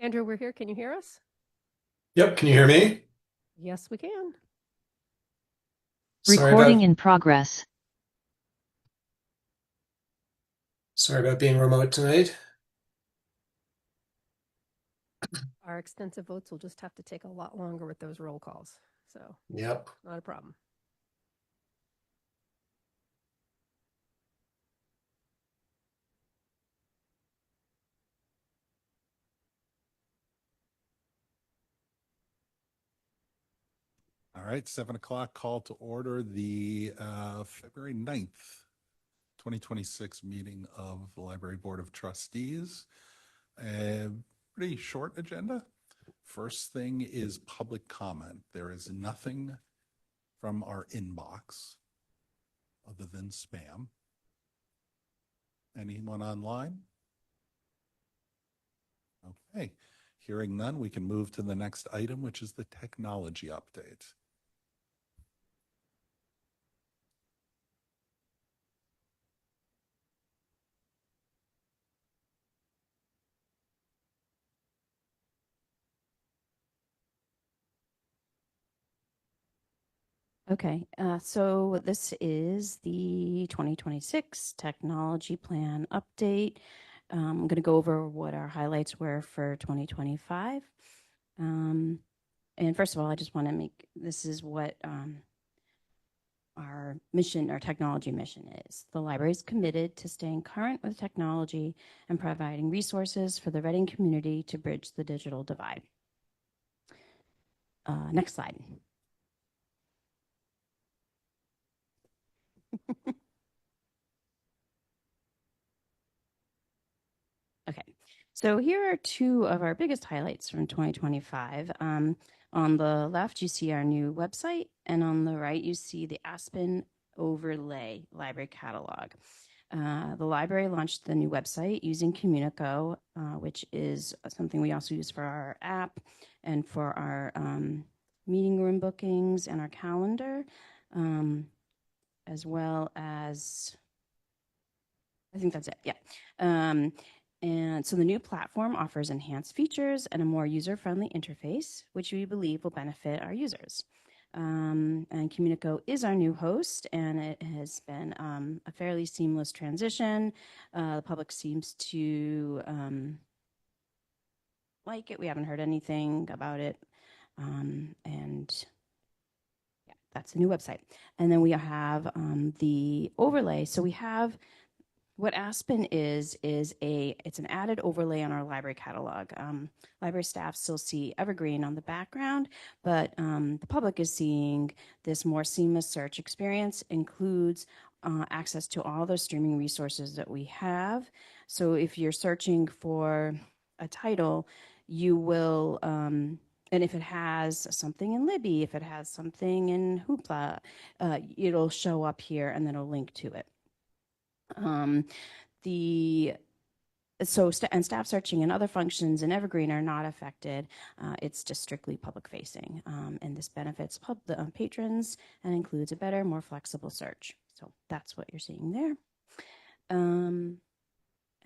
Andrew, we're here. Can you hear us? Yep, can you hear me? Yes, we can. Sorry Recording about in progress. sorry about being remote tonight. Our extensive votes will just have to take a lot longer with those roll calls. So, Yep. not a problem. All right, 7 o'clock call to order the February 9th, 2026 meeting of the Library Board of Trustees. Pretty short agenda. First thing is public comment. There is nothing from our inbox other than spam. Anyone online? Okay, hearing none, we can move to the next item, which is the technology update. Okay, so this is the 2026 technology plan update. I'm going to go over what our highlights were for 2025. And first of all, I just want to make, this is what our mission, our technology mission is. The library is committed to staying current with technology and providing resources for the Reading community to bridge the digital divide. Next slide. Okay, so here are two of our biggest highlights from 2025. On the left, you see our new website, and on the right, you see the Aspen Overlay Library Catalog. The library launched the new website using Communico, which is something we also use for our app and for our meeting room bookings and our calendar, as well as, I think that's it, yeah. And so the new platform offers enhanced features and a more user-friendly interface, which we believe will benefit our users. And Communico is our new host, and it has been a fairly seamless transition. The public seems to like it. We haven't heard anything about it. And yeah, that's the new website. And then we have the overlay. So we have what Aspen is it's an added overlay on our library catalog. Library staff still see Evergreen on the background, but the public is seeing this more seamless search experience, includes access to all the streaming resources that we have. So if you're searching for a title, you will, and if it has something in Libby, if it has something in Hoopla, it'll show up here and then it'll link to it. And staff searching and other functions in Evergreen are not affected. It's just strictly public facing. And this benefits the patrons and includes a better, more flexible search. So that's what you're seeing there.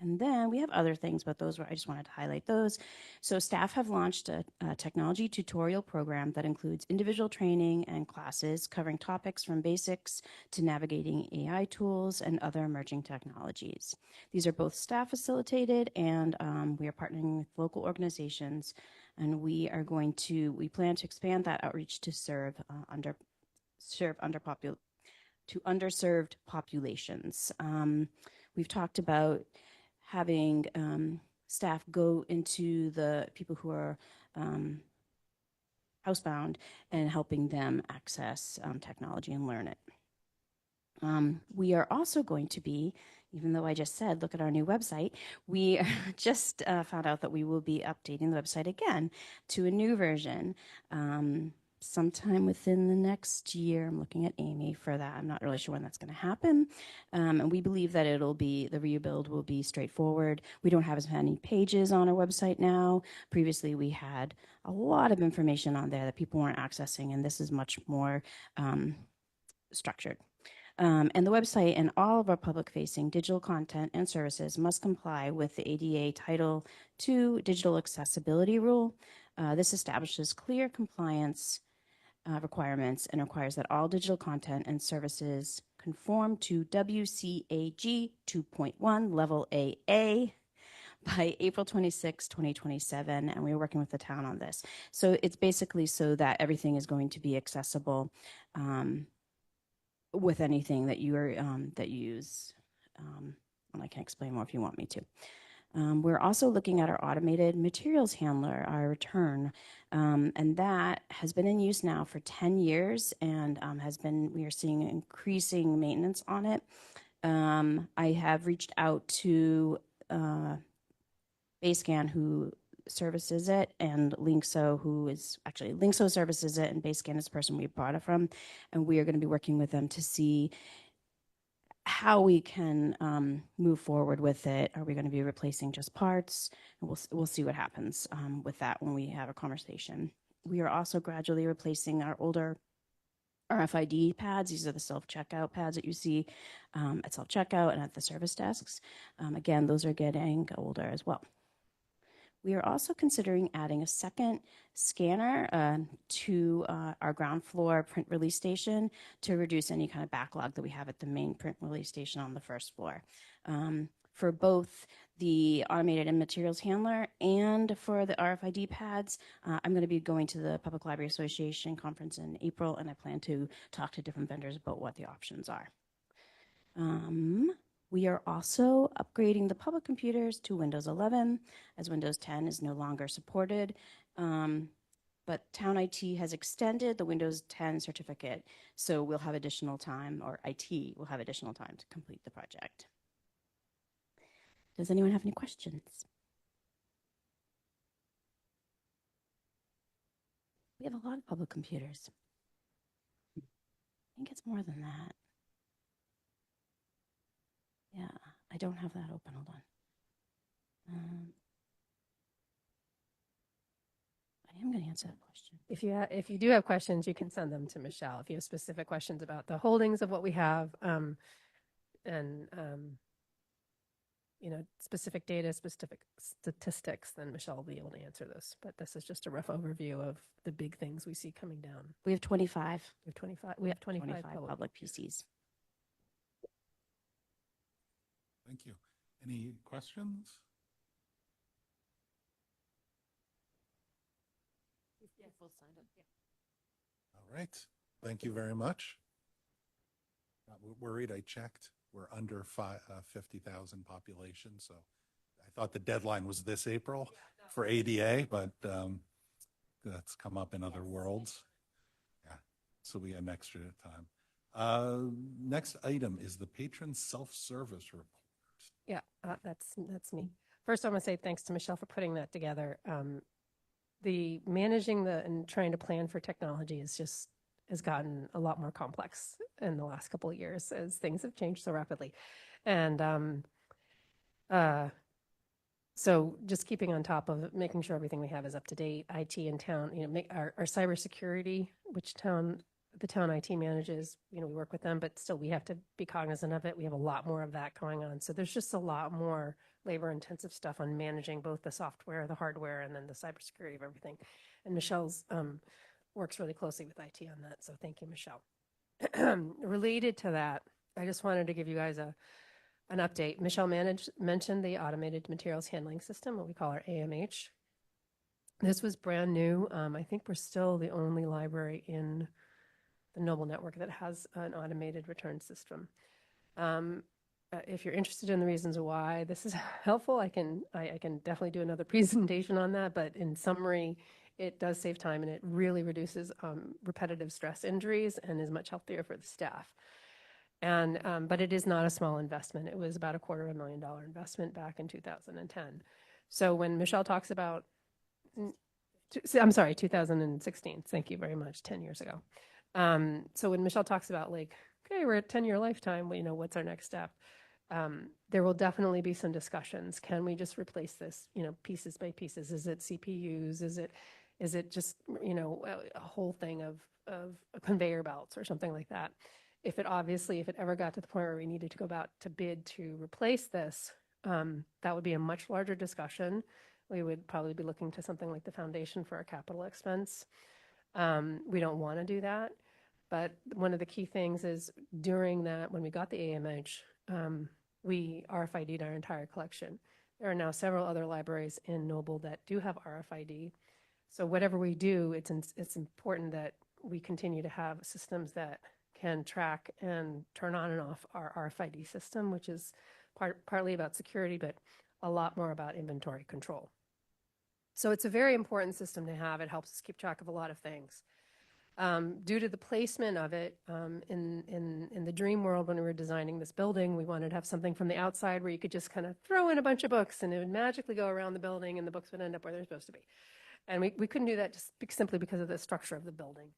And then we have other things, but those were, I just wanted to highlight those. So staff have launched a technology tutorial program that includes individual training and classes covering topics from basics to navigating AI tools and other emerging technologies. These are both staff facilitated, and we are partnering with local organizations, and we plan to expand that outreach to serve underserved populations. We've talked about having staff go into the people who are housebound and helping them access technology and learn it. We are also going to be, even though I just said, look at our new website, we just found out that we will be updating the website again to a new version. Sometime within the next year. I'm looking at Amy for that. I'm not really sure when that's going to happen. And we believe that the rebuild will be straightforward. We don't have as many pages on our website now. Previously, we had a lot of information on there that people weren't accessing, and this is much more structured. And the website and all of our public-facing digital content and services must comply with the ADA Title II Digital Accessibility Rule. This establishes clear compliance requirements and requires that all digital content and services conform to WCAG 2.1 Level AA by April 26, 2027, and we're working with the town on this. So it's basically so that everything is going to be accessible with anything that you are that you use. And I can explain more if you want me to. We're also looking at our automated materials handler, our return, and that has been in use now for 10 years and we are seeing increasing maintenance on it. I have reached out to Basescan, who services it, and Linkso, who is actually Linkso services it, and Basescan is the person we bought it from, and we are going to be working with them to see how we can move forward with it. Are we going to be replacing just parts? And we'll see what happens with that when we have a conversation. We are also gradually replacing our older RFID pads. These are the self-checkout pads that you see at self-checkout and at the service desks. Again, those are getting older as well. We are also considering adding a second scanner to our ground floor print release station to reduce any kind of backlog that we have at the main print release station on the first floor. For both the automated and materials handler and for the RFID pads, I'm going to be going to the Public Library Association conference in April, and I plan to talk to different vendors about what the options are. We are also upgrading the public computers to Windows 11 as Windows 10 is no longer supported. But Town IT has extended the Windows 10 certificate, so we'll have additional time, or IT will have additional time to complete the project. Does anyone have any questions? We have a lot of public computers. I think it's more than that. Yeah, I don't have that open. Hold on. I am going to answer that question. If you do have questions, you can send them to Michelle. If you have specific questions about the holdings of what we have, specific data, specific statistics, then Michelle will be able to answer this. But this is just a rough overview of the big things we see coming down. We have 25. We have 25 public PCs. Thank you. Any questions? All right. Thank you very much. Not worried. I checked. We're under 50,000 population, so I thought the deadline was this April for ADA, but that's come up in other worlds. Yeah, so we have an extra time. Next item is the patron self-service report. Yeah, that's me. First, I want to say thanks to Michelle for putting that together. The managing and trying to plan for technology has gotten a lot more complex in the last couple of years as things have changed so rapidly. And so just keeping on top of it, making sure everything we have is up to date, IT in town, our cybersecurity, which the town IT manages, we work with them, but still we have to be cognizant of it. We have a lot more of that going on. So there's just a lot more labor intensive stuff on managing both the software, the hardware, and then the cybersecurity of everything. And Michelle's works really closely with IT on that. So thank you, Michelle. Related to that, I just wanted to give you guys an update. Michelle mentioned the automated materials handling system, what we call our AMH. This was brand new. I think we're still the only library in the Noble network that has an automated return system. If you're interested in the reasons why this is helpful, I can definitely do another presentation on that. But in summary, it does save time and it really reduces repetitive stress injuries and is much healthier for the staff. And but it is not a small investment. It was about $250,000 investment back in 2010. So when Michelle talks about, I'm sorry, 2016. Thank you very much. 10 years ago. So when Michelle talks about okay, we're at 10-year lifetime, what's our next step? There will definitely be some discussions. Can we just replace this, pieces by pieces? Is it CPUs? Is it just, a whole thing of conveyor belts or something like that? if it ever got to the point where we needed to go out to bid to replace this, that would be a much larger discussion. We would probably be looking to something like the foundation for a capital expense. We don't want to do that. But one of the key things is during that, when we got the AMH, we RFID'd our entire collection. There are now several other libraries in Noble that do have RFID. So whatever we do, it's important that we continue to have systems that can track and turn on and off our RFID system, which is partly about security, but a lot more about inventory control. So it's a very important system to have. It helps us keep track of a lot of things. Due to the placement of it in the dream world when we were designing this building, we wanted to have something from the outside where you could just kind of throw in a bunch of books and it would magically go around the building and the books would end up where they're supposed to be. And we couldn't do that just simply because of the structure of the building.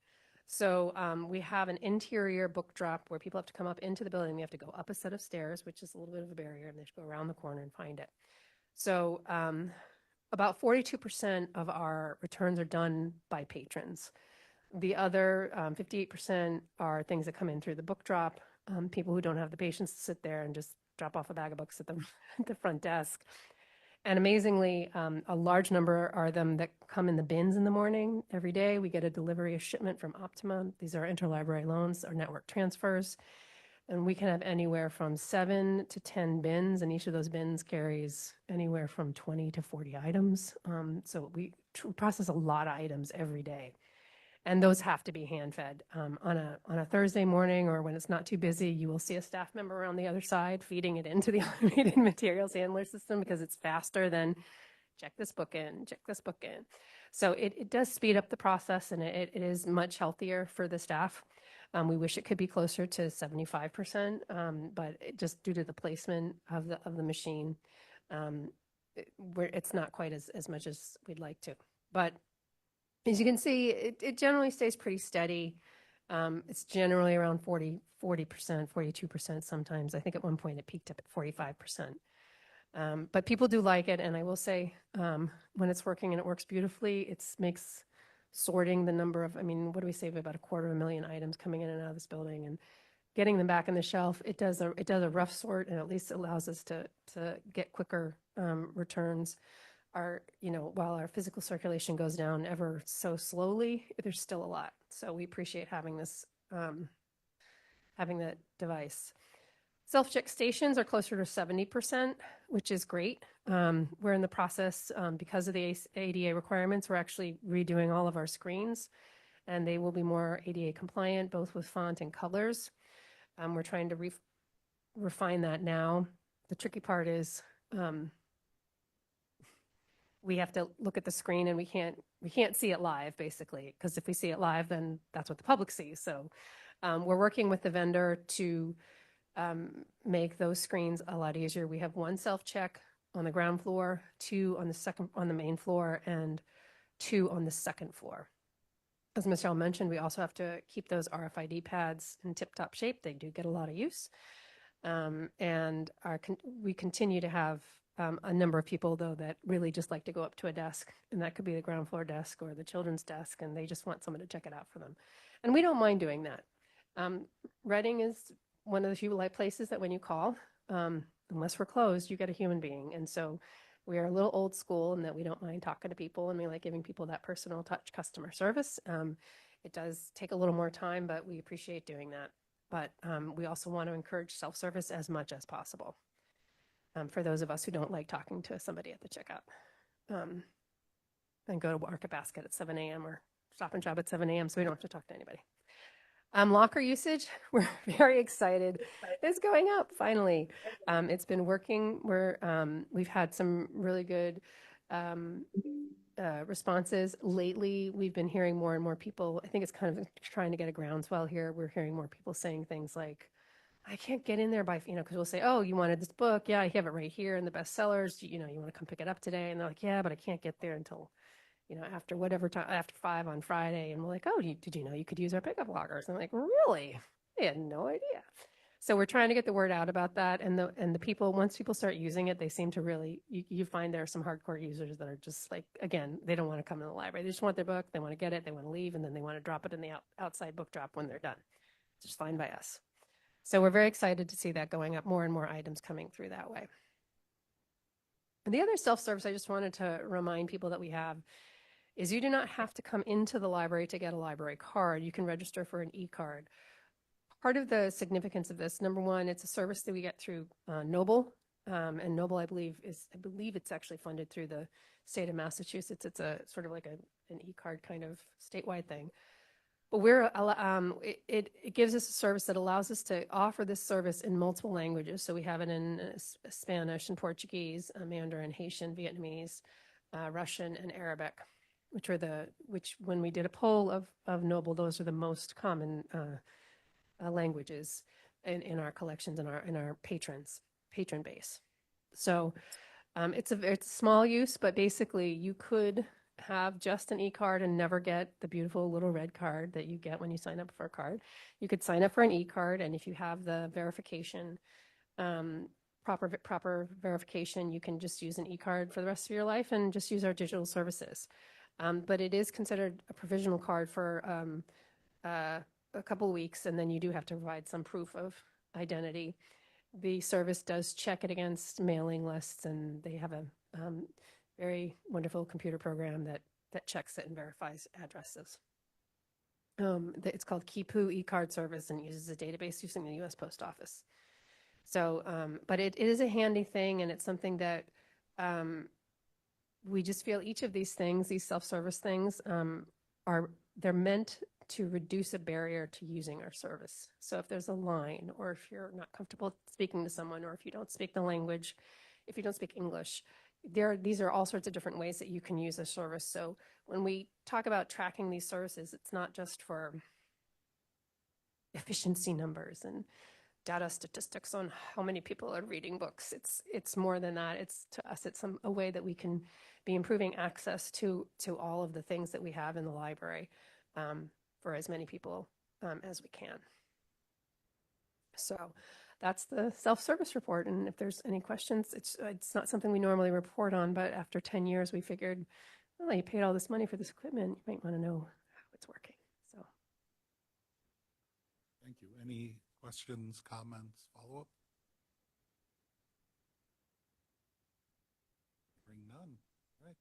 So we have an interior book drop where people have to come up into the building. They have to go up a set of stairs, which is a little bit of a barrier, and they have to go around the corner and find it. So about 42% of our returns are done by patrons. The other 58% are things that come in through the book drop, people who don't have the patience to sit there and just drop off a bag of books at the front desk. And amazingly, a large number are them that come in the bins in the morning. Every day we get a delivery, a shipment from Optima. These are interlibrary loans or network transfers. And we can have anywhere from 7 to 10 bins, and each of those bins carries anywhere from 20 to 40 items. So we process a lot of items every day. And those have to be hand-fed. On a Thursday morning or when it's not too busy, you will see a staff member around the other side feeding it into the automated materials handler system because it's faster than check this book in, check this book in. So it does speed up the process, and it is much healthier for the staff. We wish it could be closer to 75%, but just due to the placement of the machine, it's not quite as much as we'd like to. But as you can see, it generally stays pretty steady. It's generally around 40%, 42% sometimes. I think at one point it peaked up at 45%. But people do like it, and I will say when it's working and it works beautifully, it makes sorting the number of, what do we say, about 250,000 items coming in and out of this building and getting them back on the shelf. It does a rough sort, and at least it allows us to get quicker returns. While our physical circulation goes down ever so slowly, there's still a lot. So we appreciate having this, having that device. Self-check stations are closer to 70%, which is great. We're in the process, because of the ADA requirements, we're actually redoing all of our screens, and they will be more ADA compliant, both with font and colors. We're trying to refine that now. The tricky part is, we have to look at the screen and we can't see it live, basically, because if we see it live, then that's what the public sees. So we're working with the vendor to make those screens a lot easier. We have one self-check on the ground floor, 2 on the main floor, and 2 on the second floor. As Michelle mentioned, we also have to keep those RFID pads in tip-top shape. They do get a lot of use. And we continue to have a number of people, though, that really just like to go up to a desk, and that could be the ground floor desk or the children's desk, and they just want someone to check it out for them. And we don't mind doing that. Reading is one of the few places that when you call, unless we're closed, you get a human being. And so we are a little old school in that we don't mind talking to people, and we like giving people that personal touch customer service. It does take a little more time, but we appreciate doing that. But we also want to encourage self-service as much as possible. For those of us who don't like talking to somebody at the checkout, and go to Market Basket at 7 a.m. or Stop and Shop at 7 a.m. so we don't have to talk to anybody. Locker usage, we're very excited. It's going up, finally. It's been working. We've had some really good responses. Lately, we've been hearing more and more people. I think it's kind of trying to get a groundswell here. We're hearing more people saying things like, I can't get in there by, because we'll say, oh, you wanted this book. Yeah, I have it right here in the bestsellers. You want to come pick it up today? And they're like, yeah, but I can't get there until, after whatever time, after 5 on Friday. And we're like, oh, did you know you could use our pickup lockers? And I'm like, really? I had no idea. So we're trying to get the word out about that. And the people, once people start using it, they seem to really, you find there are some hardcore users that are just like, again, they don't want to come to the library. They just want their book. They want to get it. They want to leave. And then they want to drop it in the outside book drop when they're done. It's just fine by us. So we're very excited to see that going up, more and more items coming through that way. And the other self-service I just wanted to remind people that we have is you do not have to come into the library to get a library card. You can register for an e-card. Part of the significance of this, number one, it's a service that we get through Noble. And Noble, I believe it's actually funded through the state of Massachusetts. It's a sort of like an e-card kind of statewide thing. But it gives us a service that allows us to offer this service in multiple languages. So we have it in Spanish and Portuguese, Mandarin, Haitian, Vietnamese, Russian, and Arabic, which when we did a poll of Noble, those are the most common languages in our collections and in our patron base. So it's a small use, but basically you could have just an e-card and never get the beautiful little red card that you get when you sign up for a card. You could sign up for an e-card, and if you have the verification, proper verification, you can just use an e-card for the rest of your life and just use our digital services. But it is considered a provisional card for a couple of weeks, and then you do have to provide some proof of identity. The service does check it against mailing lists, and they have a very wonderful computer program that checks it and verifies addresses. It's called Kipu eCard Service, and uses a database using the U.S. Post Office. So, but it is a handy thing, and it's something that we just feel each of these things, these self-service things, they're meant to reduce a barrier to using our service. So if there's a line, or if you're not comfortable speaking to someone, or if you don't speak the language, if you don't speak English, these are all sorts of different ways that you can use a service. So when we talk about tracking these services, it's not just for efficiency numbers and data statistics on how many people are reading books. It's more than that. It's, to us, it's a way that we can be improving access to all of the things that we have in the library for as many people as we can. So that's the self-service report. And if there's any questions, it's not something we normally report on, but after 10 years, we figured, well, you paid all this money for this equipment. You might want to know how it's working. So. Thank you. Any questions, comments, follow-up? Hearing none. All right.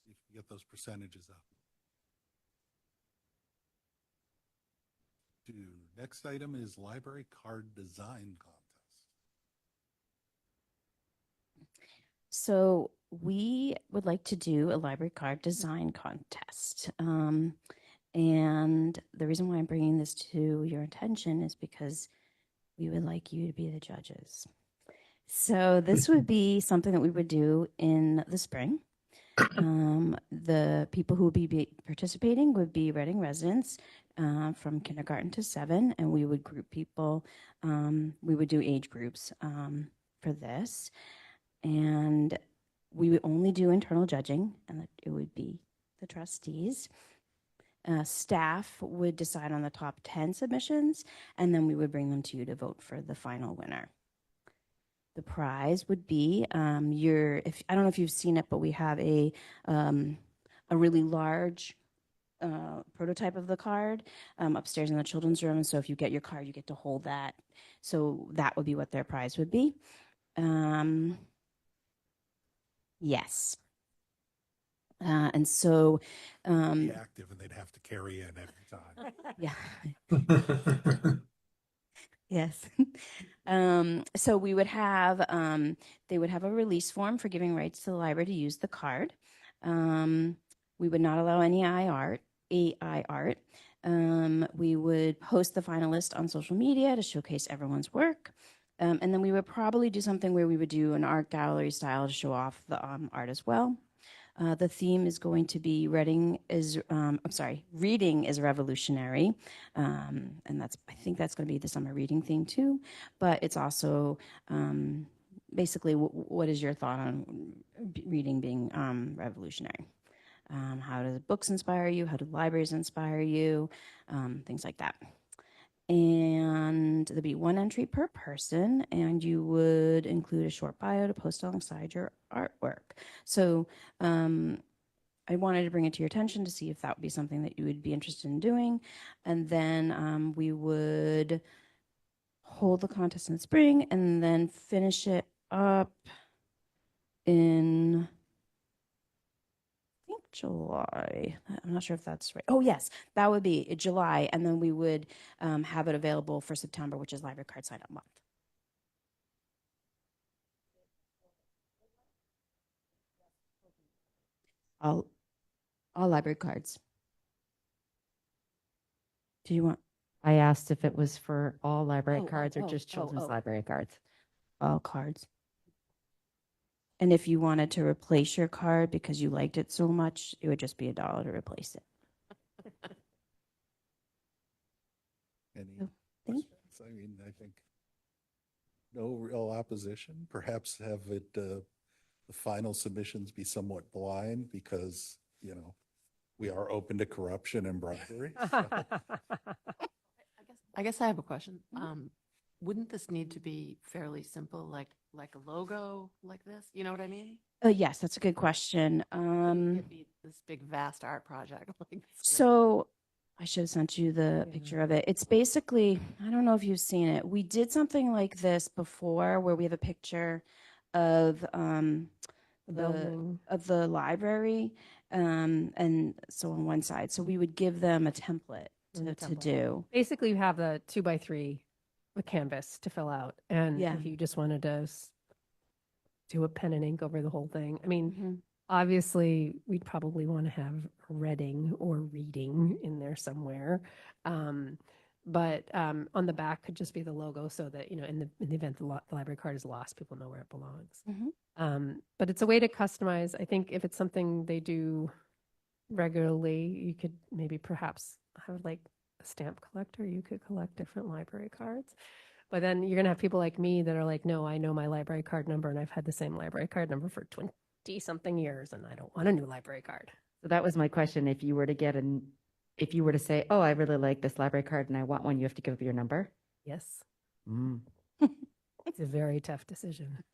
See if we get those percentages up. Next item is library card design contest. So we would like to do a library card design contest. And the reason why I'm bringing this to your attention is because we would like you to be the judges. So this would be something that we would do in the spring. The people who would be participating would be Reading residents from kindergarten to 7, and we would group people. We would do age groups for this, and we would only do internal judging, and it would be the trustees. Staff would decide on the top 10 submissions, and then we would bring them to you to vote for the final winner. The prize would be I don't know if you've seen it, but we have a really large prototype of the card upstairs in the children's room. And so if you get your card, you get to hold that. So that would be what their prize would be. Yes. And so Be active, and they'd have to carry in every time. Yeah. Yes. So we would have, they would have a release form for giving rights to the library to use the card. We would not allow any AI art. We would post the finalist on social media to showcase everyone's work. And then we would probably do something where we would do an art gallery style to show off the art as well. The theme is going to be reading is revolutionary. And I think that's going to be the summer reading theme too. But it's also basically what is your thought on reading being revolutionary? How do books inspire you? How do libraries inspire you? Things like that. And there'd be one entry per person, and you would include a short bio to post alongside your artwork. So I wanted to bring it to your attention to see if that would be something that you would be interested in doing. And then we would hold the contest in the spring and then finish it up in, I think, July. I'm not sure if that's right. Oh, yes, that would be July. And then we would have it available for September, which is library card sign up month. All library cards. Do you want I asked if it was for all library Oh, cards or oh, just oh, children's oh. library cards. all cards? And if you wanted to replace your card because you liked it so much, it would just be $1 to replace it. Any Oh, thank- questions? I mean, I think no real opposition. Perhaps have it, the final submissions be somewhat blind because, you know, we are open to corruption and bribery. so. I guess I have a question. Mm-hmm. Wouldn't this need to be fairly simple, like a logo like this? You know what I mean? Yes, that's a good question. It'd be this big vast art project like this. So I should have sent you the Yeah. picture of it. It's basically, I don't know if you've seen it. We did something like this before where we have a picture of The building. of the library, and so on one side. So we would give them a template to do. Basically, you have the 2x3 with canvas to fill out. And Yeah. if you just wanted to do a pen and ink over the whole thing, I mean, Mhm. obviously, we'd probably want to have reading or reading in there somewhere. But on the back could just be the logo so that, you know, in the event the library card is lost, people know where it belongs. But it's a way to customize. I think if it's something they do regularly, you could maybe perhaps have like a stamp collector. You could collect different library cards. But then you're going to have people like me that are like, no, I know my library card number and I've had the same library card number for 20 something years and I don't want a new library card. So that was my question. If you were to say, oh, I really like this library card and I want one, you have to give your number. Yes. Mm. It's a very tough decision.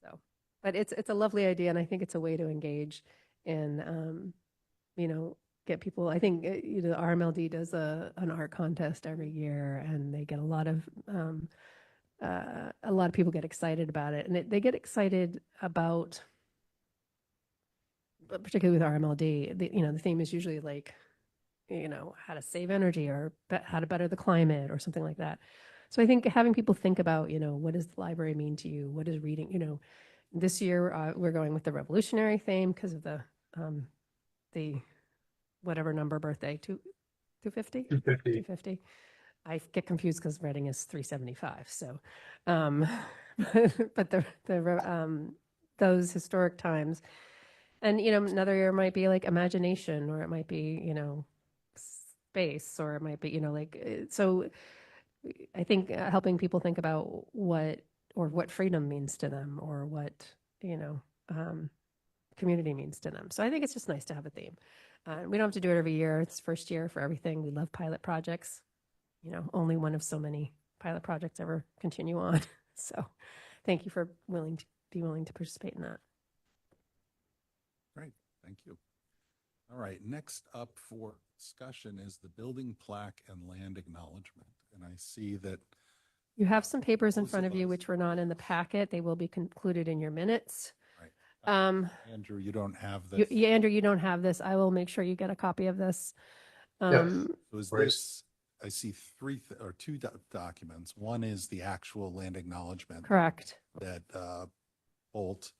So, but it's a lovely idea, and I think it's a way to engage and you know, get people. I think you know, RMLD does an art contest every year, and they get a lot of people get excited about it, and they get excited about, particularly with RMLD. You know, the theme is usually like, you know, how to save energy or how to better the climate or something like that. So I think having people think about, you know, what does the library mean to you? What is reading? You know, this year we're going with the revolutionary theme because of the whatever number birthday, 250? 250. 250. I get confused because Reading is 375. So, but those historic times, and you know, another year might be like imagination, or it might be, you know, space, or it might be, you know, like so. I think helping people think about what freedom means to them, or what, you know, community means to them. So I think it's just nice to have a theme. We don't have to do it every year. It's first year for everything. We love pilot projects. You know, only one of so many pilot projects ever continue on. So thank you for being willing to participate in that. Great, thank you. All right, next up for discussion is the building plaque and land acknowledgement. And I see that You have some papers in Those front of of you us- which were not in the packet. They will be concluded in your minutes. Andrew, you don't have this. Andrew, you don't have this. I will make sure you get a copy of this. Yes. So is Right. this, I see two documents. One is the actual land acknowledgement Correct. that Bolt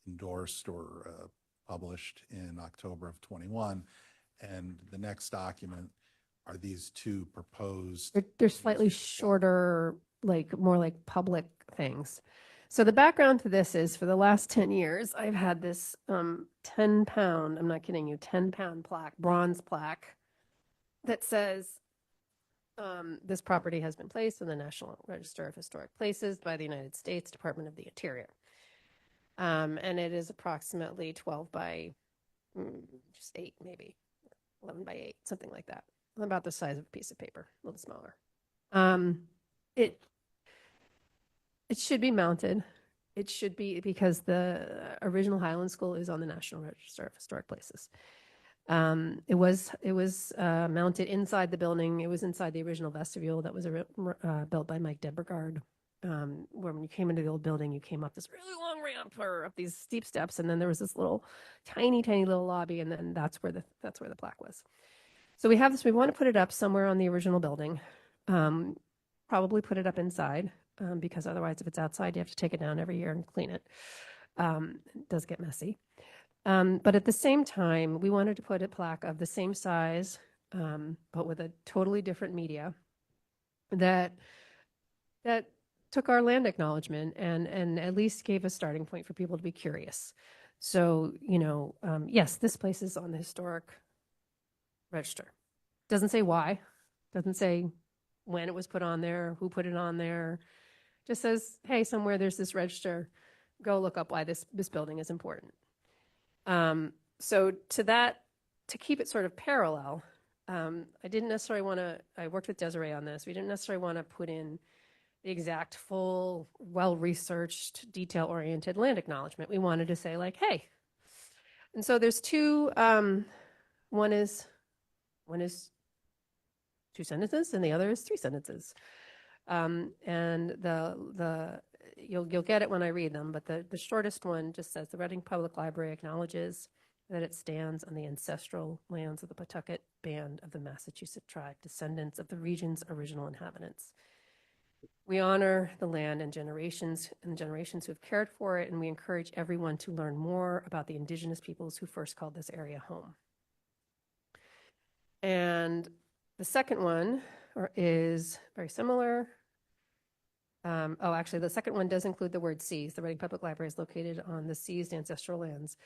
endorsed or published in October of 21. And the next document are these two proposed. They're slightly shorter, like more like public things. So the background to this is for the last 10 years, I've had this 10-pound, I'm not kidding you, 10-pound plaque, bronze plaque that says this property has been placed in the National Register of Historic Places by the United States Department of the Interior. And it is approximately 12 by just 8, maybe 11 by 8, something like that. About the size of a piece of paper, a little smaller. It should be mounted. It should be because the original Highland School is on the National Register of Historic Places. It was mounted inside the building. It was inside the original vestibule that was built by Mike Debergard. Where when you came into the old building, you came up this really long ramp or up these steep steps, and then there was this little tiny little lobby, and then that's where the plaque was. So we have this. We want to put it up somewhere on the original building. Probably put it up inside, because otherwise, if it's outside, you have to take it down every year and clean it. It does get messy. But at the same time, we wanted to put a plaque of the same size, but with a totally different media that took our land acknowledgement and at least gave a starting point for people to be curious. So, yes, this place is on the historic register. Doesn't say why, doesn't say when it was put on there, who put it on there. Just says, hey, somewhere there's this register. Go look up why this building is important. So to keep it sort of parallel, I didn't necessarily want to, I worked with Desiree on this. We didn't necessarily want to put in the exact full, well-researched, detail-oriented land acknowledgement. We wanted to say like, hey, and so there's two, one is 2 sentences and the other is 3 sentences. And you'll get it when I read them, but the shortest one just says the Reading Public Library acknowledges that it stands on the ancestral lands of the Pawtucket Band of the Massachusetts tribe, descendants of the region's original inhabitants. We honor the land and generations who have cared for it, and we encourage everyone to learn more about the indigenous peoples who first called this area home. And the second one is very similar. Actually, the second one does include the word seized. The Reading Public Library is located on the seized ancestral lands.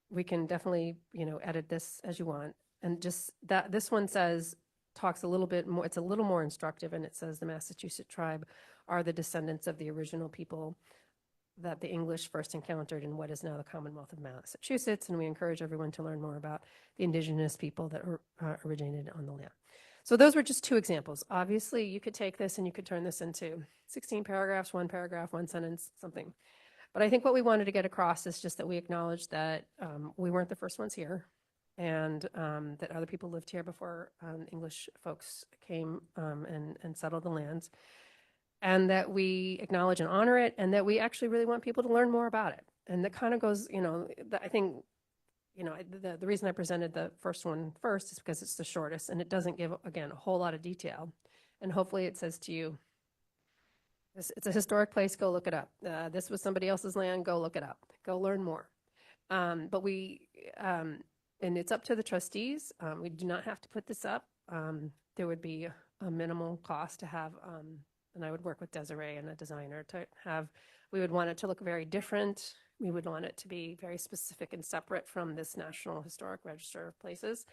We can definitely, edit this as you want. And just that this one talks a little bit more, it's a little more instructive, and it says the Massachusetts tribe are the descendants of the original people that the English first encountered in what is now the Commonwealth of Massachusetts, and we encourage everyone to learn more about the indigenous people that originated on the land. So those were just 2 examples. Obviously, you could take this and you could turn this into 16 paragraphs, 1 paragraph, 1 sentence, something. But I think what we wanted to get across is just that we acknowledge that we weren't the first ones here, and that other people lived here before English folks came and settled the lands, and that we acknowledge and honor it, and that we actually really want people to learn more about it. And that kind of goes, I think, the reason I presented the first one first is because it's the shortest, and it doesn't give, again, a whole lot of detail. And hopefully it says to you, it's a historic place, go look it up. This was somebody else's land, go look it up. Go learn more. And it's up to the trustees. We do not have to put this up. There would be a minimal cost to have, and I would work with Desiree and a designer to have, we would want it to look very different. We would want it to be very specific and separate from this National Historic Register of Places.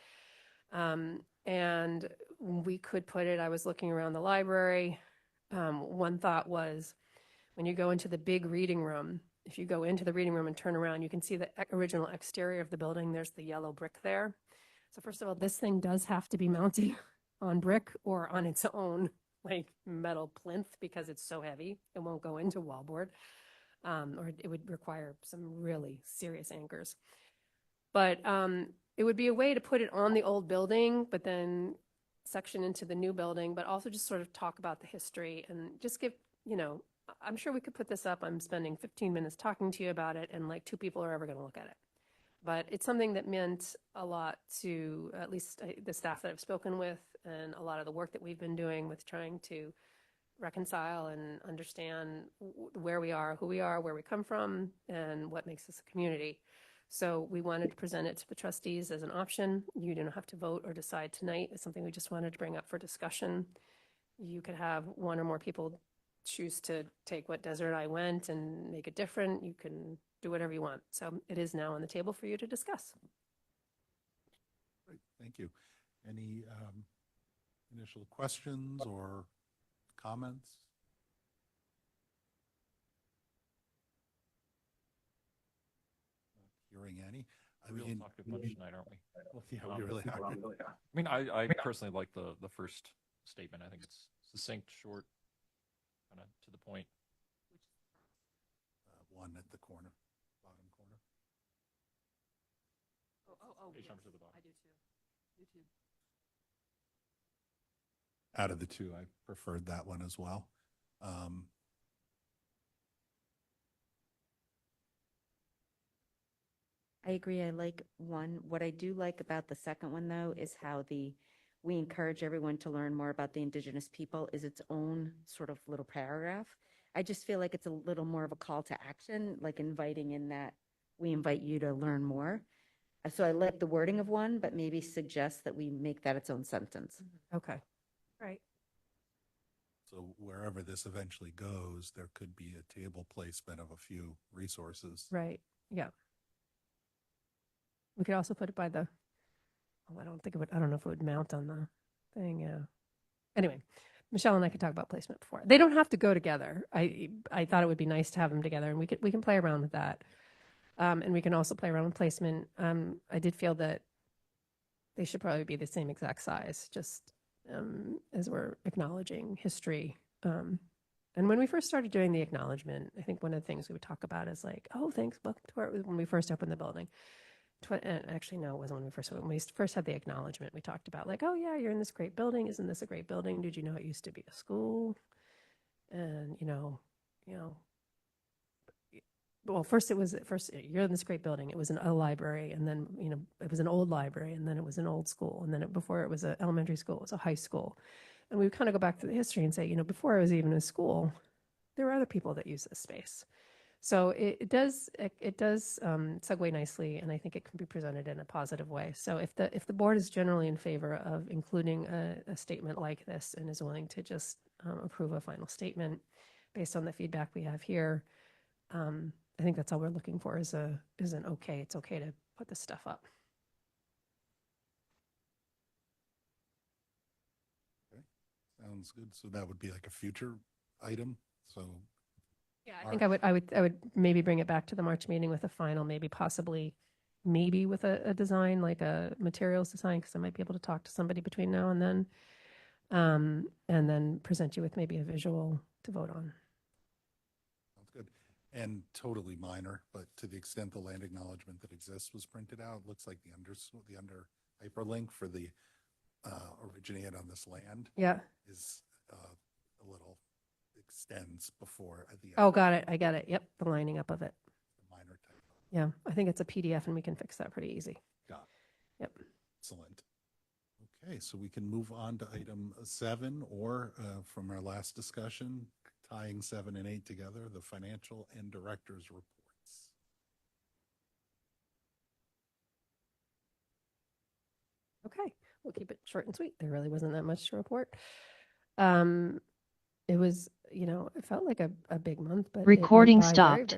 And we could put it, I was looking around the library. One thought was, when you go into the big reading room, if you go into the reading room and turn around, you can see the original exterior of the building. There's the yellow brick there. So first of all, this thing does have to be mounted on brick or on its own, like metal plinth, because it's so heavy. It won't go into wallboard, or it would require some really serious anchors. But it would be a way to put it on the old building, but then section into the new building, but also just sort of talk about the history and just give, I'm sure we could put this up. I'm spending 15 minutes talking to you about it, and like 2 people are ever going to look at it. But it's something that meant a lot to at least the staff that I've spoken with, and a lot of the work that we've been doing with trying to reconcile and understand where we are, who we are, where we come from, and what makes us a community. So we wanted to present it to the trustees as an option. You don't have to vote or decide tonight. It's something we just wanted to bring up for discussion. You could have 1 or more people choose to take what Desiree and I went and make it different. You can do whatever you want. So it is now on the table for you to discuss. Great, thank you. Any initial questions or comments? Not hearing any. We don't talk too much tonight, aren't we? Well, yeah, we really are. I mean, I personally like the first statement. I think it's succinct, short, kind of to the point. One at the corner, bottom corner. Page numbers at the bottom. I do too. You too. Out of the two, I preferred that one as well. I agree. I like one. What I do like about the second one, though, is how we encourage everyone to learn more about the Indigenous people is its own sort of little paragraph. I just feel like it's a little more of a call to action, like inviting in that we invite you to learn more. So I like the wording of one, but maybe suggest that we make that its own sentence. Okay. Right. So wherever this eventually goes, there could be a table placement of a few resources. Right. Yeah. We could also put it by the, oh, I don't think it would, I don't know if it would mount on the thing. Yeah. Anyway, Michelle and I could talk about placement before. They don't have to go together. I thought it would be nice to have them together, and we can play around with that. And we can also play around with placement. I did feel that they should probably be the same exact size, just as we're acknowledging history. And when we first started doing the acknowledgement, I think one of the things we would talk about is like, oh, thanks, welcome to when we first opened the building. Actually, no, it wasn't when we first had the acknowledgement. We talked about like, oh yeah, you're in this great building. Isn't this a great building? Did you know it used to be a school? And well, first you're in this great building. It was a library, and then it was an old library, and then it was an old school, and then before it was an elementary school, it was a high school. And we would kind of go back to the history and say, before it was even a school, there were other people that used this space. So it does segue nicely, and I think it can be presented in a positive way. So if the board is generally in favor of including a statement like this and is willing to just approve a final statement based on the feedback we have here, I think that's all we're looking for is an okay. It's okay to put this stuff up. Okay, sounds good. So that would be like a future item. So yeah, I think I would maybe bring it back to the March meeting with a final, maybe with a design, like a materials design, because I might be able to talk to somebody between now and then present you with maybe a visual to vote on. sounds good. And totally minor, but to the extent the land acknowledgement that exists was printed out, looks like the under hyperlink for the originate on this land is a little extends before at the end. Oh, got it. I got it. Yep, the lining up of it. Minor typo. Yeah, I think it's a PDF, and we can fix that pretty easy. Got it. Yep. Excellent. Okay, so we can move on to item 7, or from our last discussion, tying 7 and 8 together, the financial and director's reports. Okay, we'll keep it short and sweet. There really wasn't that much to report. It was, it felt like a big month, but Recording it went by stopped.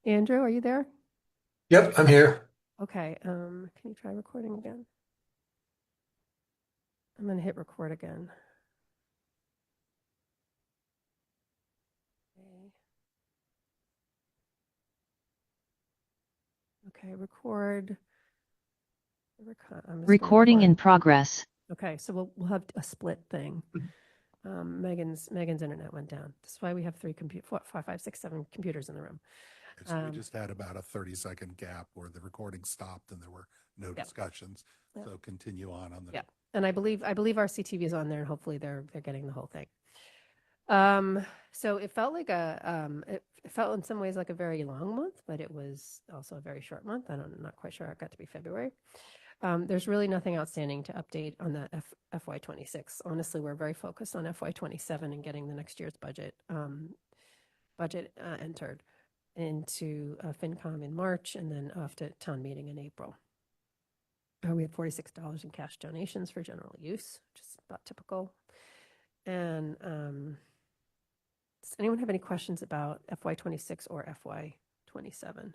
Andrew, are you there? Yep, I'm here. Okay, can you try recording again? I'm going to hit record again. Okay, record. Recording in progress. Okay, so we'll have a split thing. Megan's internet went down. That's why we have 7 computers in the room. So we just had about a 30-second gap where the recording stopped and there were no discussions. So continue on the. Yeah, and I believe RCTV is on there, and hopefully they're getting the whole thing. So it felt like it felt in some ways like a very long month, but it was also a very short month. I'm not quite sure how it got to be February. There's really nothing outstanding to update on the FY26. Honestly, we're very focused on FY27 and getting the next year's budget entered into FinCom in March, and then off to town meeting in April. We had $46 in cash donations for general use, which is about typical. And does anyone have any questions about FY26 or FY27,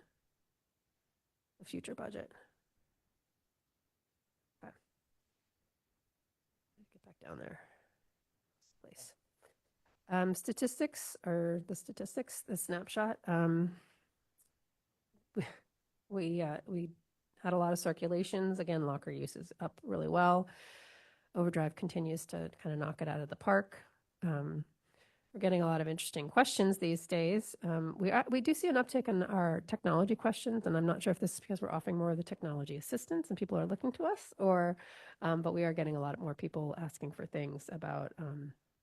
the future budget? Okay. Get back down there. Place. Statistics, the snapshot. We had a lot of circulations. Again, locker use is up really well. Overdrive continues to kind of knock it out of the park. We're getting a lot of interesting questions these days. We do see an uptick in our technology questions, and I'm not sure if this is because we're offering more of the technology assistance and people are looking to us, or, but we are getting a lot more people asking for things about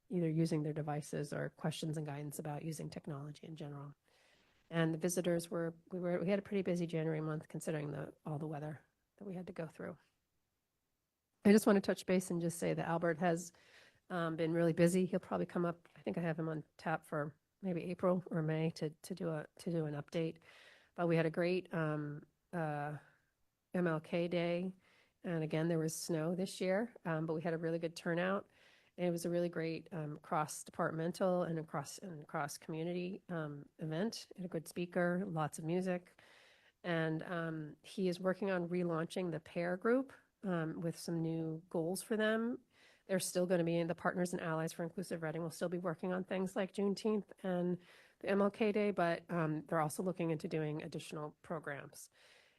either using their devices or questions and guidance about using technology in general. And the visitors we had a pretty busy January month considering all the weather that we had to go through. I just want to touch base and just say that Albert has been really busy. He'll probably come up. I think I have him on tap for maybe April or May to do an update. But we had a great MLK Day, and again there was snow this year, but we had a really good turnout. And it was a really great cross-departmental and across community event. And a good speaker, lots of music, and he is working on relaunching the PAIR group with some new goals for them. They're still going to be in the Partners and Allies for Inclusive Reading. Will still be working on things like Juneteenth and the MLK Day, but they're also looking into doing additional programs.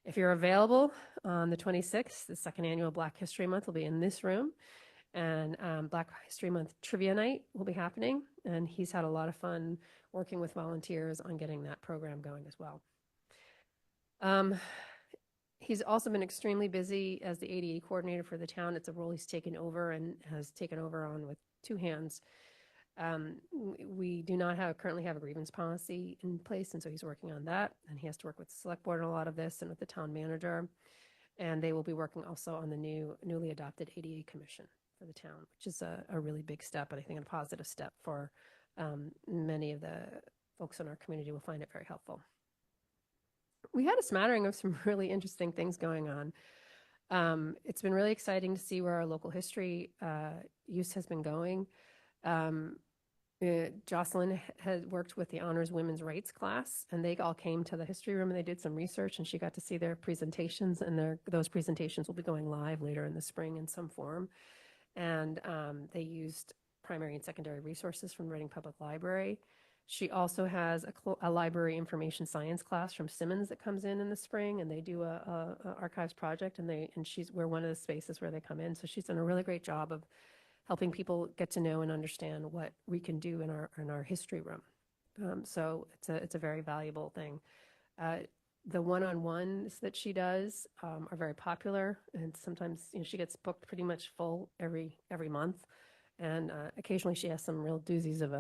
If you're available on the 26th, the second annual Black History Month will be in this room, and Black History Month Trivia Night will be happening, and he's had a lot of fun working with volunteers on getting that program going as well. He's also been extremely busy as the ADA coordinator for the town. It's a role he's taken over and has taken over on with two hands. We do not currently have a grievance policy in place, and so he's working on that. And he has to work with the select board on a lot of this and with the town manager. And they will be working also on the newly adopted ADA commission for the town, which is a really big step, and I think a positive step for many of the folks in our community will find it very helpful. We had a smattering of some really interesting things going on. It's been really exciting to see where our local history use has been going. Jocelyn had worked with the Honors Women's Rights class, and they all came to the history room and they did some research, and she got to see their presentations, and those presentations will be going live later in the spring in some form. And they used primary and secondary resources from the Reading Public Library. She also has a library information science class from Simmons that comes in the spring, and they do a archives project, and we're one of the spaces where they come in. So she's done a really great job of helping people get to know and understand what we can do in our history room. So it's a very valuable thing. The one-on-ones that she does are very popular, and sometimes she gets booked pretty much full every month. And occasionally she has some real doozies of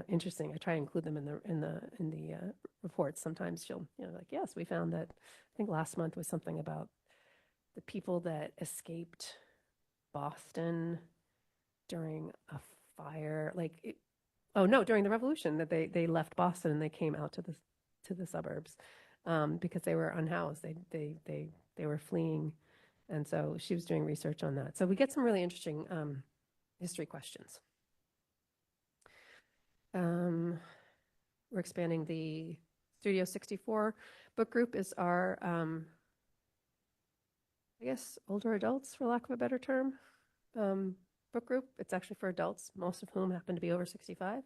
interesting. I try to include them in the reports. Sometimes she'll like, yes, we found that. I think last month was something about the people that escaped Boston during a fire. During the Revolution, that they left Boston and they came out to the suburbs because they were unhoused. They were fleeing, and so she was doing research on that. So we get some really interesting history questions. We're expanding the Studio 64 book group is our, I guess, older adults, for lack of a better term, book group. It's actually for adults, most of whom happen to be over 65.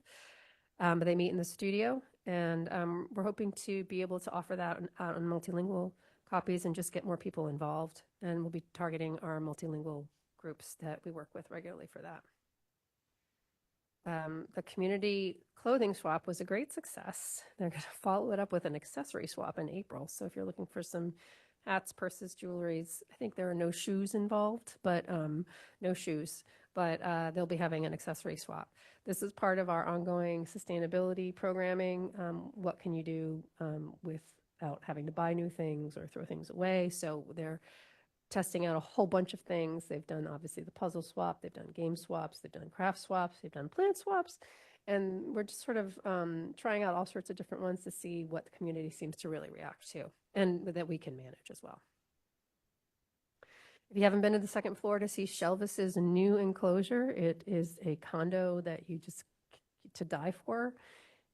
But they meet in the studio, and we're hoping to be able to offer that on multilingual copies and just get more people involved. And we'll be targeting our multilingual groups that we work with regularly for that. The community clothing swap was a great success. They're going to follow it up with an accessory swap in April. So if you're looking for some hats, purses, jewelries, I think there are no shoes involved, but they'll be having an accessory swap. This is part of our ongoing sustainability programming. What can you do without having to buy new things or throw things away? So they're testing out a whole bunch of things. They've done obviously the puzzle swap, they've done game swaps, they've done craft swaps, they've done plant swaps, and we're just sort of trying out all sorts of different ones to see what the community seems to really react to and that we can manage as well. If you haven't been to the second floor to see Shelvis's new enclosure, it is a condo that you just to die for.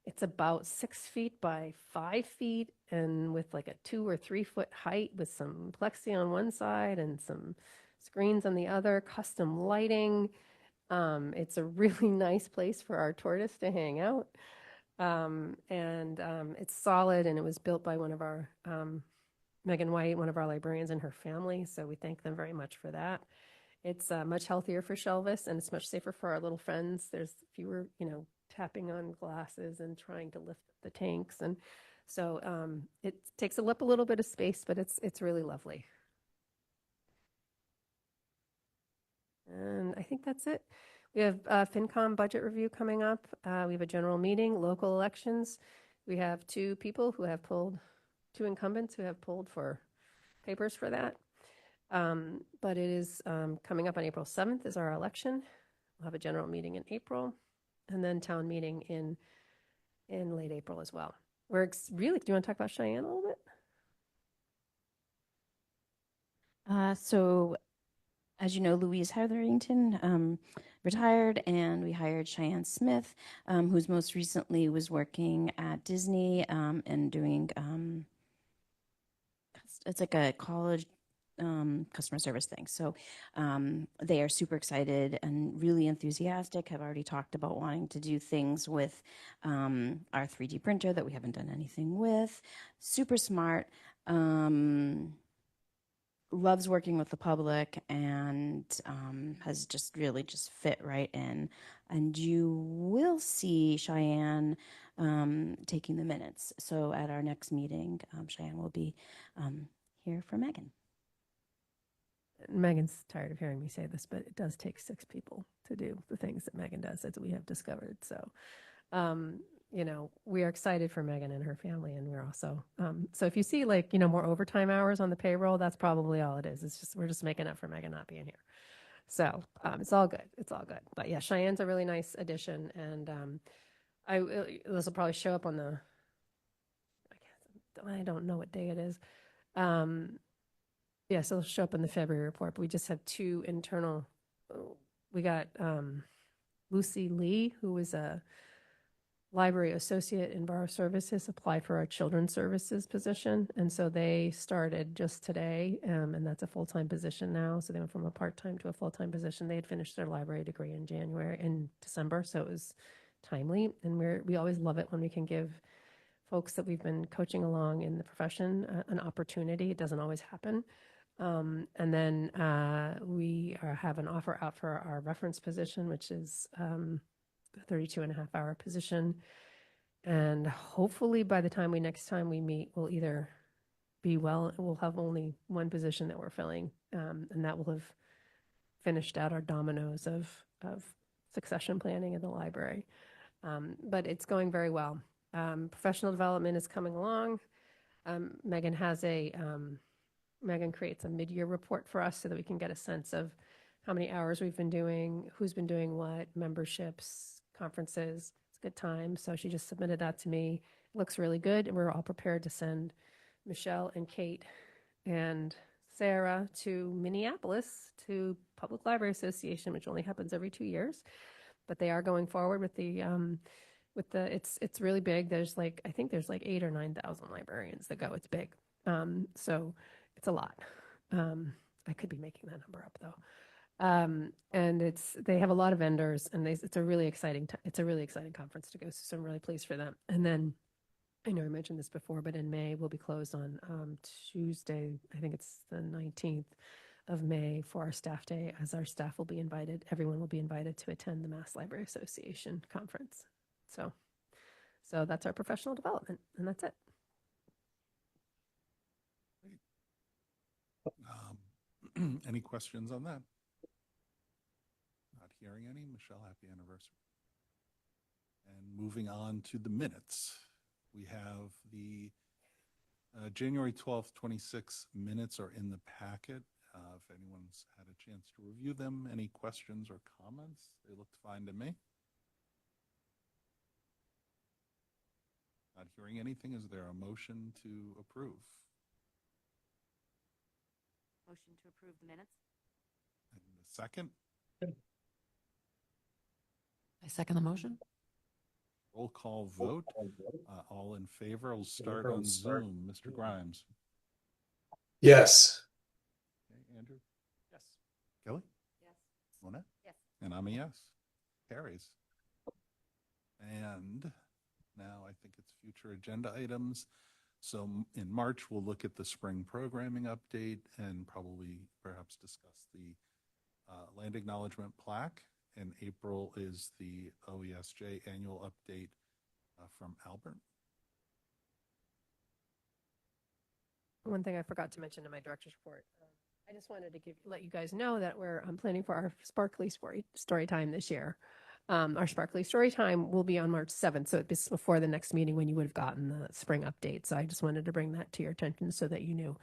It's about 6 feet by 5 feet, and with like a 2 or 3 foot height with some plexi on one side and some screens on the other, custom lighting. It's a really nice place for our tourists to hang out. It's solid, and it was built by one of our, Megan White, one of our librarians, and her family. So we thank them very much for that. It's much healthier for Shelvis, and it's much safer for our little friends. There's fewer, tapping on glasses and trying to lift the tanks. And so it takes up a little bit of space, but it's really lovely. And I think that's it. We have FinCom budget review coming up. We have a general meeting, local elections. We have two incumbents who have pulled for papers for that. But it is coming up on April 7th is our election. We'll have a general meeting in April, and then town meeting in late April as well. Do you want to talk about Cheyenne a little bit? So, as you know, Louise Hetherington retired, and we hired Cheyenne Smith, who's most recently was working at Disney and doing it's like a college customer service thing. So they are super excited and really enthusiastic, have already talked about wanting to do things with our 3D printer that we haven't done anything with. Super smart. Loves working with the public, and has just really just fit right in. And you will see Cheyenne taking the minutes. So at our next meeting, Cheyenne will be here for Megan. Megan's tired of hearing me say this, but it does take 6 people to do the things that Megan does, as we have discovered. So, we are excited for Megan and her family, and we're also, so if you see more overtime hours on the payroll, that's probably all it is. It's just, we're just making up for Megan not being here. So, it's all good. It's all good. But yeah, Cheyenne's a really nice addition, and this will probably show up on I don't know what day it is. Yeah, so it'll show up in the February report, but we just have 2 internal. We got Lucy Lee, who was a library associate in Borough Services, applied for our children's services position. And so they started just today, and that's a full-time position now. So they went from a part-time to a full-time position. They had finished their library degree in December, so it was timely. And we always love it when we can give folks that we've been coaching along in the profession an opportunity. It doesn't always happen. And then we have an offer out for our reference position, which is a 32.5-hour position. And hopefully by the time next time we meet, we'll either we'll have only one position that we're filling, and that will have finished out our dominoes of succession planning in the library. But it's going very well. Professional development is coming along. Megan creates a mid-year report for us so that we can get a sense of how many hours we've been doing, who's been doing what, memberships, conferences. It's a good time. So she just submitted that to me. It looks really good. And we're all prepared to send Michelle and Kate and Sarah to Minneapolis to Public Library Association, which only happens every 2 years. But they are going forward with it's really big. I think there's 8,000 or 9,000 librarians that go. It's big. So it's a lot. I could be making that number up though. And they have a lot of vendors, and it's a really exciting conference to go. So I'm really pleased for them. And then I know I mentioned this before, but in May we'll be closed on Tuesday. I think it's the 19th of May for our staff day, as our staff will be invited. Everyone will be invited to attend the Mass Library Association conference. So that's our professional development, and that's it. Any questions on that? Not hearing any. Michelle, happy anniversary. And moving on to the minutes. We have the January 12th, 26 minutes are in the packet. If anyone's had a chance to review them, any questions or comments? They looked fine to me. Not hearing anything. Is there a motion to approve? Motion to approve the minutes? And a second? I second the motion. Roll call vote. All in favor. We'll start on Zoom. Mr. Grimes. Yes. Okay, Andrew? Yes. Kelly? Yes. Mona? Yes. And I'm a yes. Carries. And now I think it's future agenda items. So in March, we'll look at the spring programming update and probably perhaps discuss the land acknowledgement plaque. And April is the OESJ annual update from Albert. One thing I forgot to mention in my director's report, I just wanted to let you guys know that I'm planning for our Sparkly story time this year. Our Sparkly story time will be on March 7th, so it's before the next meeting when you would have gotten the spring update. So I just wanted to bring that to your attention so that you knew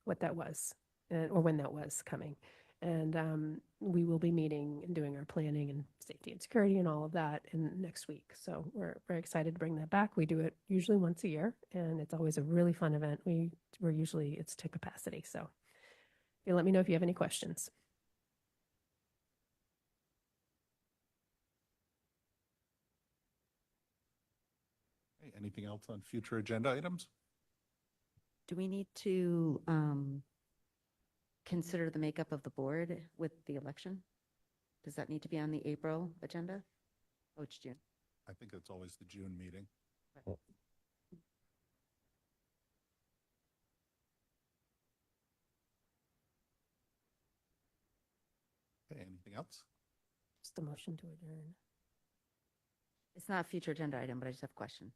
what that was or when that was coming. And we will be meeting and doing our planning and safety and security and all of that in next week. So we're very excited to bring that back. We do it usually once a year, and it's always a really fun event. It's to capacity. So you let me know if you have any questions. Okay, anything else on future agenda items? Do we need to consider the makeup of the board with the election? Does that need to be on the April agenda? Oh, it's June. I think it's always the June meeting. Okay, anything else? Just a motion to adjourn. It's not a future agenda item, but I just have a question.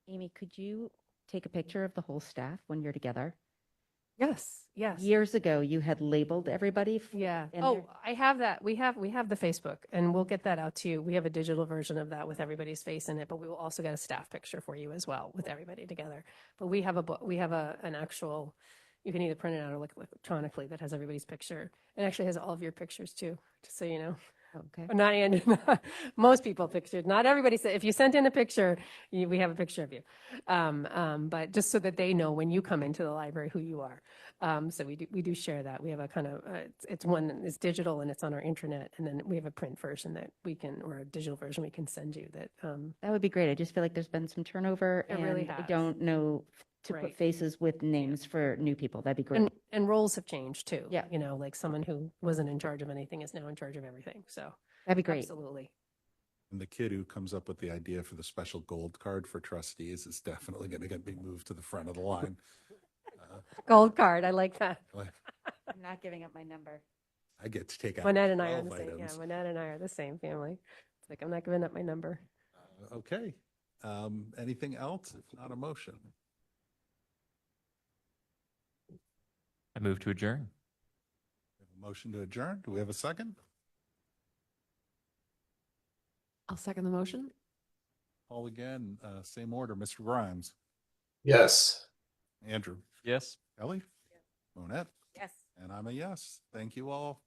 Amy, could you take a picture of the whole staff when you're together? Yes, yes. Years ago, you had labeled everybody. Yeah. in Oh, there. I have that. We have the Facebook, and we'll get that out to you. We have a digital version of that with everybody's face in it, but we will also get a staff picture for you as well with everybody together. But we have an actual, you can either print it out or look electronically that has everybody's picture. It actually has all of your pictures too, just so you know. Okay. Not Andrew, most people pictured. Not everybody said. If you sent in a picture, we have a picture of you. But just so that they know when you come into the library who you are. So we do share that. We have a kind of it's digital and it's on our intranet, and then we have a print version that we can, or a digital version we can send you. That would be great. I just feel like there's been some turnover It and really I has. don't know to Right. put faces with names for new people. That'd be great. And roles have changed too. Yeah. You know, like someone who wasn't in charge of anything is now in charge of everything. So That'd be great. absolutely. And the kid who comes up with the idea for the special gold card for trustees is definitely going to be moved to the front of the line. Gold card. I like that. I'm not giving up my number. I get to take out Manette and I are 12 the same. Yeah, items. Manette and I are the same family. It's like I'm not giving up my number. Okay. Anything else? If not, a motion. I move to adjourn. We have a motion to adjourn. Do we have a second? I'll second the motion. All again, same order. Mr. Grimes, Yes. Andrew, Yes. Ellie, Monette, Yes. and I'm a yes. Thank you all.